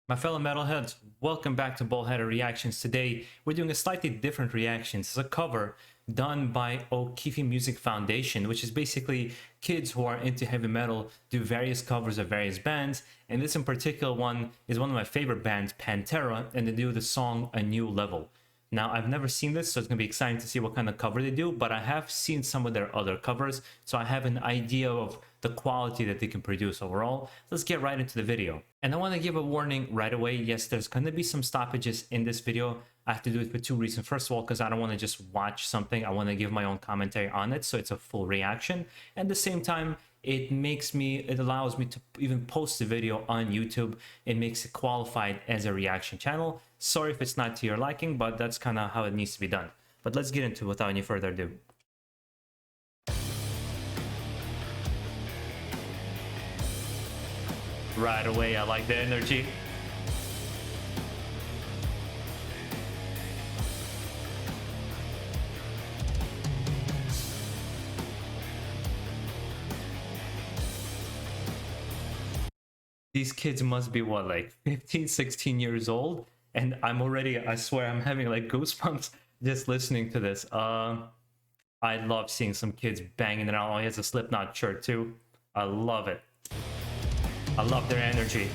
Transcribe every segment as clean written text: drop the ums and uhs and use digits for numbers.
My fellow metalheads, welcome back to BaldHead Reactions. Today, we're doing a slightly different reaction. It's a cover done by O'Keefe Music Foundation, which is basically kids who are into heavy metal do various covers of various bands. And this in particular one is one of my favorite bands, Pantera, and they do the song A New Level. Now, I've never seen this, so it's going to be exciting to see what kind of cover they do, but I have seen some of their other covers, so I have an idea of the quality that they can produce overall. Let's get right into the video. And I want to give a warning right away. Yes, there's going to be some stoppages in this video. I have to do it for two reasons. First of all, because I don't want to just watch something. I want to give my own commentary on it, so it's a full reaction. And at the same time, it allows me to even post the video on YouTube. It makes it qualified as a reaction channel. Sorry if it's not to your liking, but that's kind of how it needs to be done. But let's get into it without any further ado. Right away, I like the energy. These kids must be what, like 15, 16 years old? And I'm already, I swear, I'm having like goosebumps just listening to this. I love seeing some kids banging it out. Oh, he has a Slipknot shirt too. I love it. I love their energy.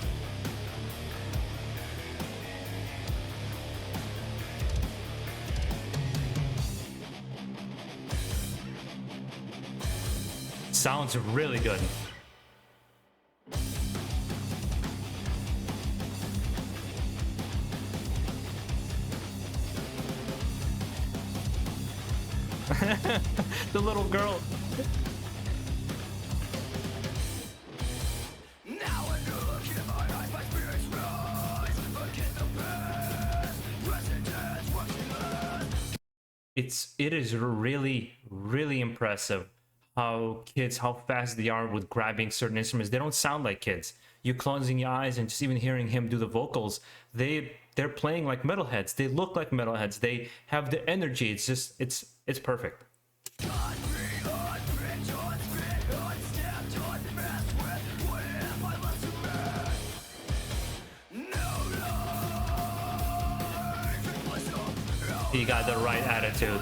Sounds really good. The little girl. It is really impressive how fast they are with grabbing certain instruments. They don't sound like kids. You closing your eyes and just even hearing him do the vocals, they're playing like metalheads. They look like metalheads. They have the energy. It's just it's perfect. He got the right attitude.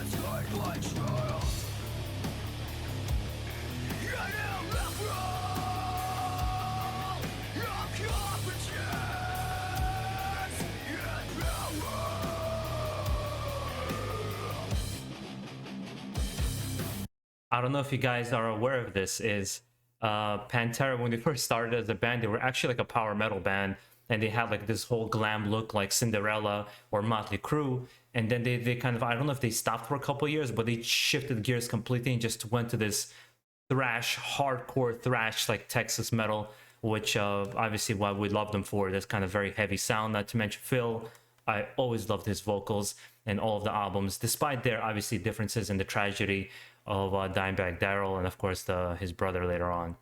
I don't know if you guys are aware of this, is Pantera, when they first started as a band, they were actually like a power metal band, and they had like this whole glam look like Cinderella or Motley Crue. And then they kind of, I don't know if they stopped for a couple of years, but they shifted gears completely and just went to this thrash, hardcore thrash, like Texas metal, which obviously what we love them for. This kind of very heavy sound. Not to mention Phil. I always loved his vocals and all of the albums, despite their obviously differences in the tragedy of Dimebag Darrell and of course his brother later on.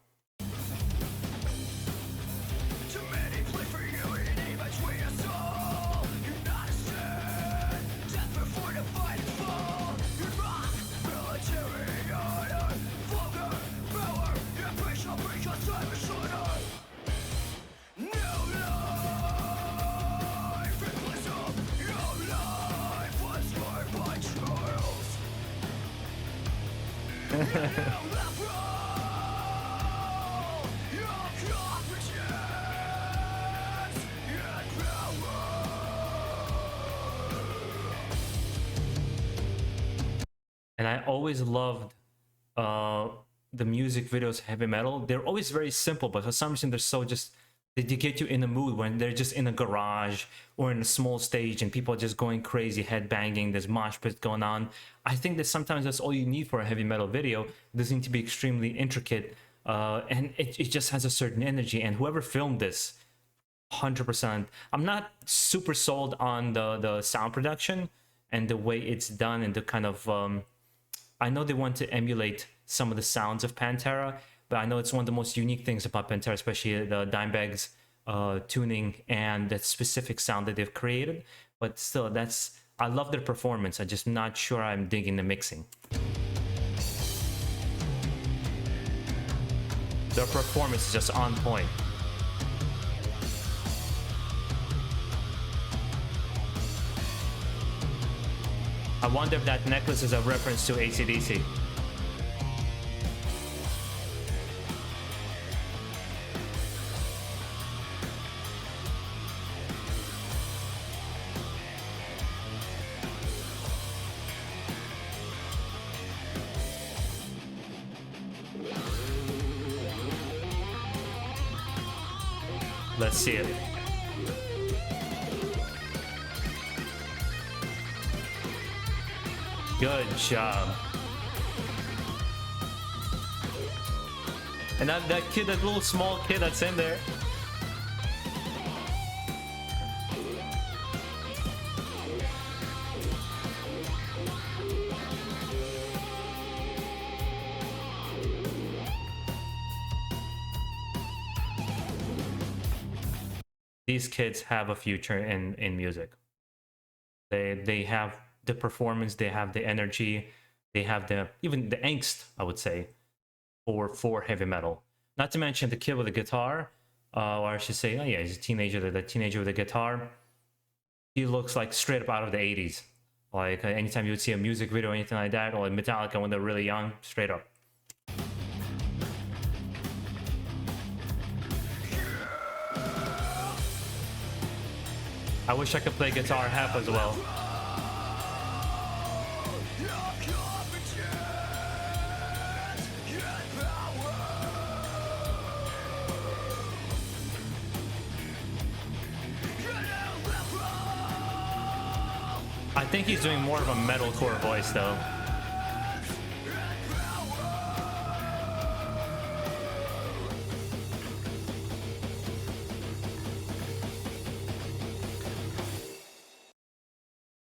And I always loved the music videos of heavy metal. They're always very simple, but for some reason they're so just, they get you in the mood when they're just in a garage or in a small stage and people are just going crazy, head banging, there's mosh pits going on. I think that sometimes that's all you need for a heavy metal video. It doesn't need to be extremely intricate, and it just has a certain energy. And whoever filmed this, 100%. I'm not super sold on the sound production and the way it's done and the kind of I know they want to emulate some of the sounds of Pantera, but I know it's one of the most unique things about Pantera, especially the Dimebag's tuning and that specific sound that they've created. But still, I love their performance. I'm just not sure I'm digging the mixing. Their performance is just on point. I wonder if that necklace is a reference to AC/DC. Let's see it. Good job. And that kid, that little small kid that's in there. These kids have a future in music. They have the performance, they have the energy, they have the even the angst, I would say, for heavy metal. Not to mention the kid with the guitar, or I should say, oh yeah, he's a teenager. The teenager with the guitar, he looks like straight up out of the 80s. Like anytime you would see a music video or anything like that, or Metallica when they're really young, straight up. I wish I could play guitar half as well. I think he's doing more of a metalcore voice though.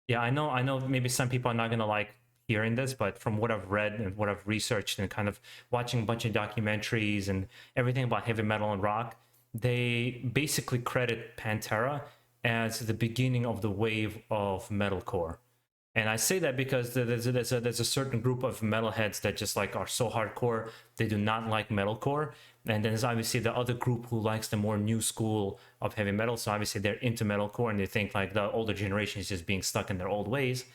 Yeah, I know maybe some people are not gonna like hearing this, but from what I've read and what I've researched and kind of watching a bunch of documentaries and everything about heavy metal and rock, they basically credit Pantera as the beginning of the wave of metalcore. And I say that because there's a certain group of metalheads that just like are so hardcore they do not like metalcore, and then there's obviously the other group who likes the more new school of heavy metal. So obviously they're into metalcore and they think like the older generation is just being stuck in their old ways.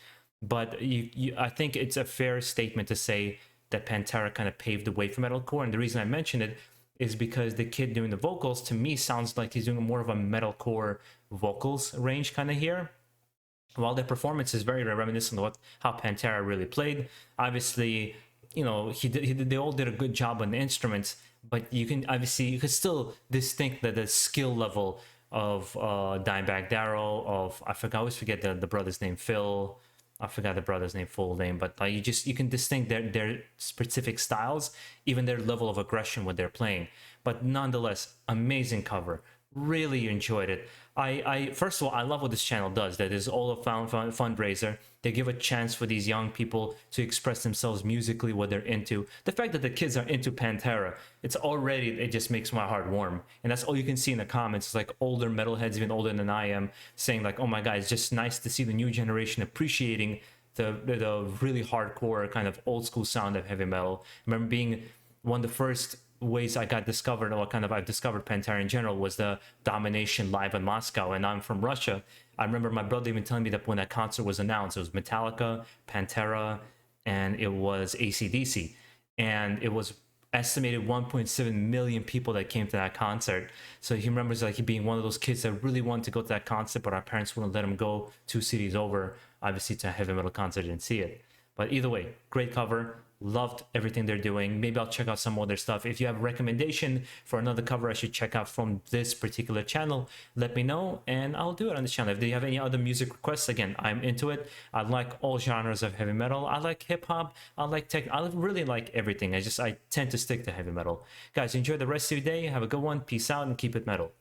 But I think it's a fair statement to say that Pantera kind of paved the way for metalcore, and the reason I mention it is because the kid doing the vocals to me sounds like he's doing more of a metalcore vocals range kind of here. While their performance is very reminiscent of how Pantera really played, obviously, you know, they all did a good job on the instruments, but you could still distinct the skill level of Dimebag Darrell, of I always forget the brother's name, Phil. I forgot the brother's name, full name, but you can distinct their specific styles, even their level of aggression when they're playing. But nonetheless, amazing cover. Really enjoyed it. I first of all, I love what this channel does. That is all a fundraiser. They give a chance for these young people to express themselves musically, what they're into. The fact that the kids are into Pantera, it just makes my heart warm. And that's all you can see in the comments. It's like older metalheads, even older than I am, saying like, "Oh my God, it's just nice to see the new generation appreciating the really hardcore kind of old school sound of heavy metal." I remember being one of the first ways I got discovered, or kind of I've discovered Pantera in general, was the Domination live in Moscow, and I'm from Russia. I remember my brother even telling me that when that concert was announced, it was Metallica, Pantera, and it was AC/DC, and it was estimated 1.7 million people that came to that concert. So he remembers like he being one of those kids that really wanted to go to that concert, but our parents wouldn't let him go 2 cities over, obviously, to a heavy metal concert and see it. But either way, great cover. Loved everything they're doing. Maybe I'll check out some other stuff. If you have a recommendation for another cover I should check out from this particular channel, let me know and I'll do it on this channel. If you have any other music requests, again, I'm into it. I like all genres of heavy metal. I like hip hop. I like tech. I really like everything. I tend to stick to heavy metal. Guys, enjoy the rest of your day. Have a good one. Peace out and keep it metal.